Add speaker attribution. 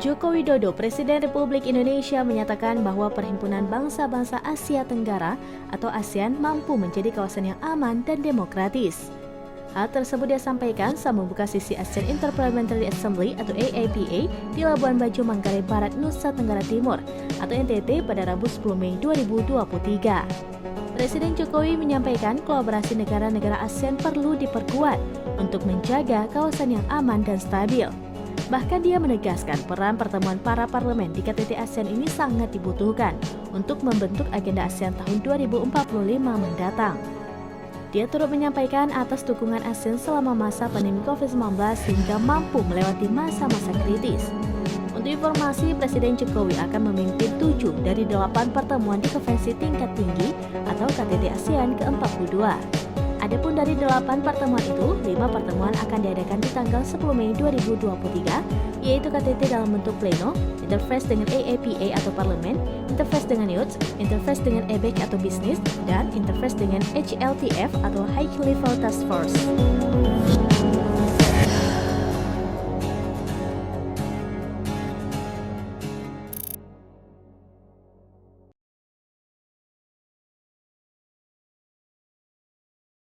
Speaker 1: Joko Widodo, Presiden Republik Indonesia, menyatakan bahwa Perhimpunan Bangsa-Bangsa Asia Tenggara atau ASEAN mampu menjadi kawasan yang aman dan demokratis. Hal tersebut dia sampaikan saat membuka sesi ASEAN Interparliamentary Assembly atau AIPA di Labuan Bajo, Manggarai Barat, Nusa Tenggara Timur atau NTT pada Rabu 10 Mei 2023. Presiden Jokowi menyampaikan kolaborasi negara-negara ASEAN perlu diperkuat untuk menjaga kawasan yang aman dan stabil. Bahkan dia menegaskan peran pertemuan para parlemen di KTT ASEAN ini sangat dibutuhkan untuk membentuk agenda ASEAN tahun 2045 mendatang. Dia turut menyampaikan atas dukungan ASEAN selama masa pandemi COVID-19 sehingga mampu melewati masa-masa kritis. Untuk informasi, Presiden Jokowi akan memimpin 7 dari 8 pertemuan di konferensi tingkat tinggi atau KTT ASEAN ke-42. Adapun dari 8 pertemuan itu, 5 pertemuan akan diadakan di tanggal 10 Mei 2023, yaitu KTT dalam bentuk pleno, interface dengan AIPA atau Parlemen, interface dengan youth, interface dengan ABEC atau bisnis, dan interface dengan HLTF atau High Level Task Force.